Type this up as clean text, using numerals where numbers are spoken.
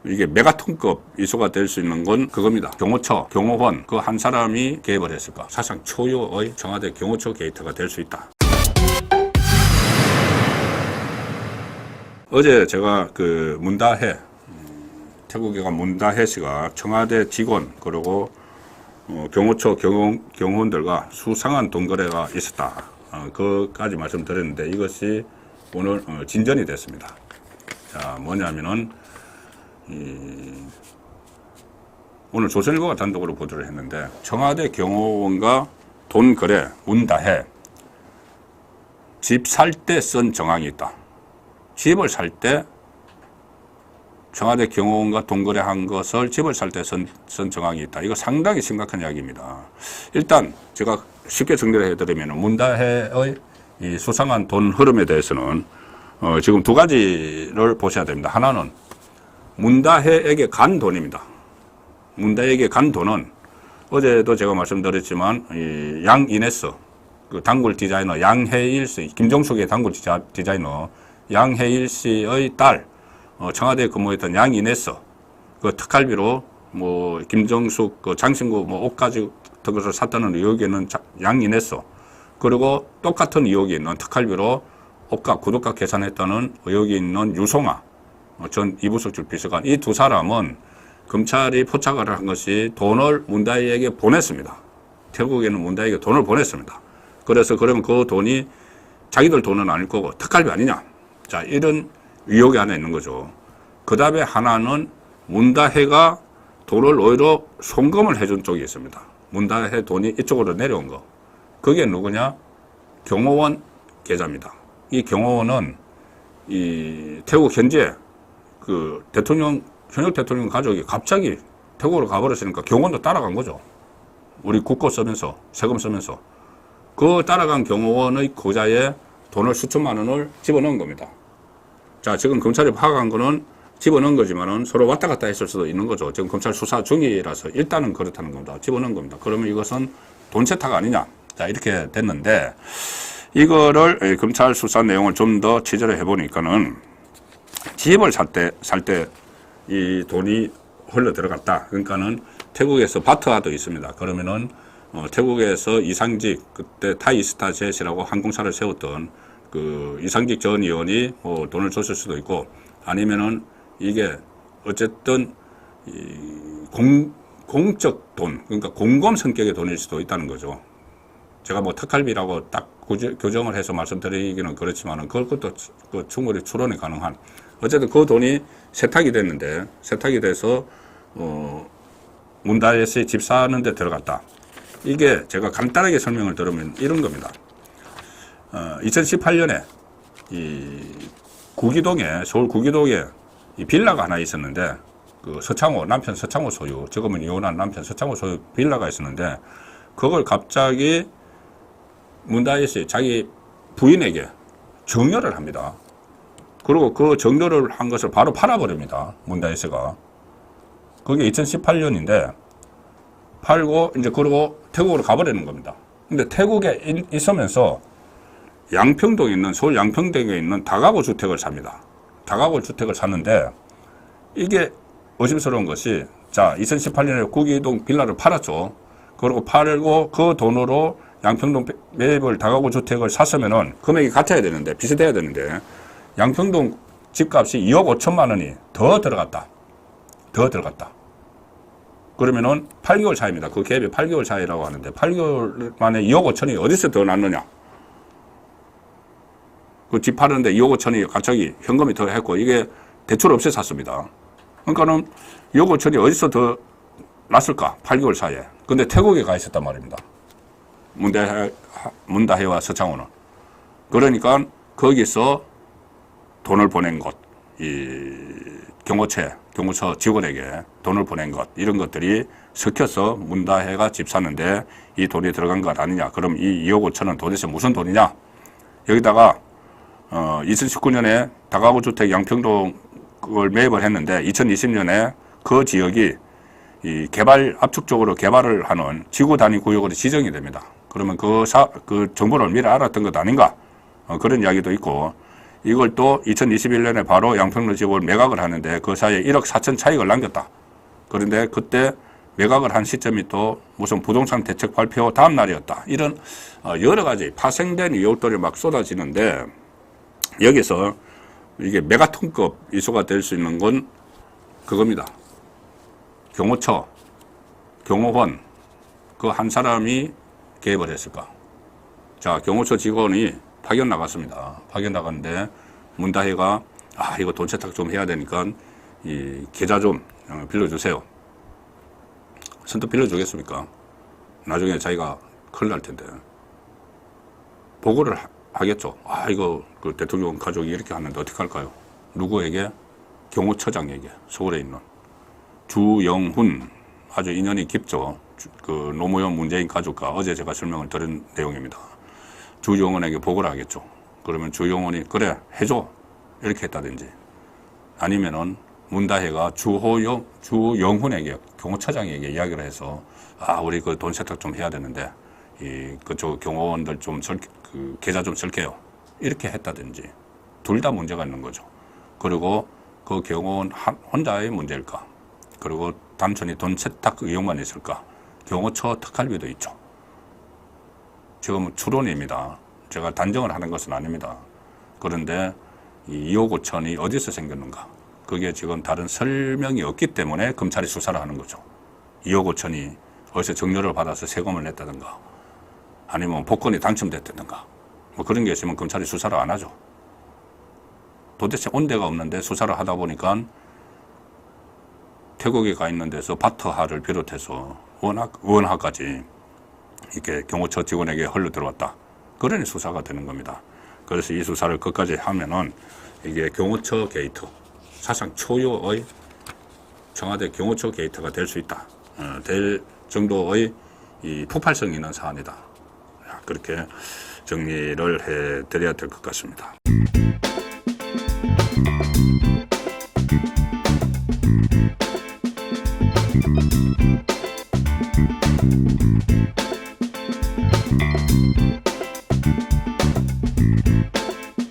이게 메가톤급 이슈가 될 수 있는 건 그겁니다. 경호처, 경호원 그 한 사람이 개입을 했을까? 사실상 초유의 청와대 경호처 게이트가 될 수 있다. 어제 제가 그 문다혜, 태국에 간 문다혜 씨가 청와대 직원 그리고 경호처 경호원들과 수상한 돈 거래가 있었다. 그까지 말씀드렸는데 이것이 오늘 진전이 됐습니다. 자, 뭐냐면은 오늘 조선일보가 단독으로 보도를 했는데 청와대 경호원과 돈 거래 문다혜 집 살 때 쓴 정황이 있다. 집을 살 때 청와대 경호원과 돈 거래한 것을 집을 살 때 쓴 정황이 있다. 이거 상당히 심각한 이야기입니다. 일단 제가 쉽게 정리를 해드리면 문다혜의 이 수상한 돈 흐름에 대해서는 지금 두 가지를 보셔야 됩니다. 하나는 문다혜에게 간 돈입니다. 문다혜에게 간 돈은 어제도 제가 말씀드렸지만 이 양이네스 그 단골 디자이너 양혜일 씨, 김정숙의 단골 디자이너 양혜일 씨의 딸 청와대에 근무했던 양이네스 그 특활비로 뭐 김정숙 그 장신구 뭐 옷가지 것을 샀다는 의혹이 있는 양이네스 그리고 똑같은 의혹이 있는 특활비로 옷값 구두값 계산했다는 의혹이 있는 유송아 전 이부석줄 비서관 이 두 사람은 검찰이 포착을 한 것이 돈을 문다혜에게 보냈습니다. 태국에는 문다혜에게 돈을 보냈습니다. 그래서 그러면 그 돈이 자기들 돈은 아닐 거고 특활비 아니냐. 자, 이런 의혹이 하나 있는 거죠. 그 다음에 하나는 문다혜가 돈을 오히려 송금을 해준 쪽이 있습니다. 문다혜 돈이 이쪽으로 내려온 거. 그게 누구냐? 경호원 계좌입니다. 이 경호원은 이 태국 현재 그 현역 대통령 가족이 갑자기 태국으로 가버렸으니까 경호원도 따라간 거죠. 우리 국고 쓰면서, 세금 쓰면서. 그 따라간 경호원의 계좌에 돈을 수천만 원을 집어넣은 겁니다. 자, 지금 검찰이 파악한 거는 집어넣은 거지만은 서로 왔다 갔다 했을 수도 있는 거죠. 지금 검찰 수사 중이라서 일단은 그렇다는 겁니다. 집어넣은 겁니다. 그러면 이것은 돈 세탁 아니냐. 자, 이렇게 됐는데 이거를 검찰 수사 내용을 좀 더 취재를 해보니까는 집을 살 때 이 돈이 흘러 들어갔다. 그러니까는 태국에서 바트아도 있습니다. 그러면은 태국에서 이상직 그때 타이스타 젯이라고 항공사를 세웠던 그 이상직 전 의원이 돈을 줬을 수도 있고 아니면은 이게 어쨌든 공적 돈 그러니까 공검 성격의 돈일 수도 있다는 거죠. 제가 뭐 특활비라고 딱 규정을 해서 말씀드리기는 그렇지만은 그것도 충분히 추론이 가능한 어쨌든 그 돈이 세탁이 됐는데 세탁이 돼서 문다혜 씨 집 사는 데 들어갔다. 이게 제가 간단하게 설명을 들으면 이런 겁니다. 2018년에 이 구기동에 서울 구기동에 이 빌라가 하나 있었는데 그 남편 서창호 소유 지금은 이혼한 남편 서창호 소유 빌라가 있었는데 그걸 갑자기 문다혜 씨 자기 부인에게 정려를 합니다. 그리고 그 정려를 한 것을 바로 팔아버립니다. 문다혜 씨가. 그게 2018년인데 팔고 이제 그러고 태국으로 가버리는 겁니다. 근데 태국에 있으면서 양평동에 있는 서울 양평동에 있는 다가구 주택을 삽니다. 다가구 주택을 샀는데 이게 의심스러운 것이 자 2018년에 구기동 빌라를 팔았죠. 그리고 팔고 그 돈으로 양평동 매입을 다가구 주택을 샀으면은 금액이 같아야 되는데 비슷해야 되는데 양평동 집값이 2억 5천만 원이 더 들어갔다. 그러면은 8개월 차이입니다. 그 갭이 8개월 차이라고 하는데 8개월 만에 2억 5천이 어디서 더 났느냐? 그 집 파는데 2억 5천이 갑자기 현금이 더 했고 이게 대출 없이 샀습니다. 그러니까는 2억 5천이 어디서 더 났을까? 8개월 사이에. 근데 태국에 가 있었단 말입니다. 문다혜와 서창호는. 그러니까 거기서 돈을 보낸 것, 이 경호처 직원에게 돈을 보낸 것, 이런 것들이 섞여서 문다혜가 집 샀는데 이 돈이 들어간 것 아니냐. 그럼 이 2억 5천은 도대체 무슨 돈이냐? 여기다가 2019년에 다가구 주택 양평동을 매입을 했는데 2020년에 그 지역이 이 압축적으로 개발을 하는 지구 단위 구역으로 지정이 됩니다. 그러면 그 정보를 미리 알았던 것 아닌가? 그런 이야기도 있고 이걸 또 2021년에 바로 양평로 지역을 매각을 하는데 그 사이에 1억 4천 차익을 남겼다. 그런데 그때 매각을 한 시점이 또 무슨 부동산 대책 발표 다음 날이었다. 이런 여러 가지 파생된 의혹들이 막 쏟아지는데 여기서 이게 메가톤급 이슈가 될 수 있는 건 그겁니다. 경호처, 경호원 그 한 사람이 개입을 했을까? 자, 경호처 직원이 파견 나갔습니다. 파견 나갔는데 문다혜가 이거 돈 세탁 좀 해야 되니까 이 계좌 좀 빌려주세요. 선뜻 빌려주겠습니까? 나중에 자기가 큰일 날 텐데. 보고를 하겠죠. 이거 그 대통령 가족이 이렇게 하는데 어떻게 할까요? 누구에게? 경호처장에게, 서울에 있는 주영훈, 아주 인연이 깊죠. 그 노무현 문재인 가족과 어제 제가 설명을 드린 내용입니다. 주영훈에게 보고를 하겠죠. 그러면 주영훈이 그래 해줘 이렇게 했다든지, 아니면은 문다혜가 주영훈에게, 경호처장에게 이야기를 해서 우리 그 돈 세탁 좀 해야 되는데 그쪽 경호원들 좀 그 계좌 좀 쓸게요 이렇게 했다든지, 둘 다 문제가 있는 거죠. 그리고 그 경호원 혼자의 문제일까? 그리고 단순히 돈 세탁 의혹만 있을까? 경호처 특활비도 있죠. 지금 추론입니다. 제가 단정을 하는 것은 아닙니다. 그런데 이 2억 5천이 어디서 생겼는가? 그게 지금 다른 설명이 없기 때문에 검찰이 수사를 하는 거죠. 2억 5천이 어디서 정려를 받아서 세금을 냈다든가, 아니면 복권이 당첨됐다든가, 뭐 그런 게 있으면 검찰이 수사를 안 하죠. 도대체 온데가 없는데 수사를 하다 보니까 태국에 가 있는 데서 바트하를 비롯해서 원하까지 이렇게 경호처 직원에게 흘러 들어왔다. 그러니 수사가 되는 겁니다. 그래서 이 수사를 끝까지 하면은 이게 경호처 게이트, 사상 초유의 청와대 경호처 게이트가 될 수 있다. 될 정도의 이 폭발성 있는 사안이다. 그렇게 정리를 해드려야 될 것 같습니다.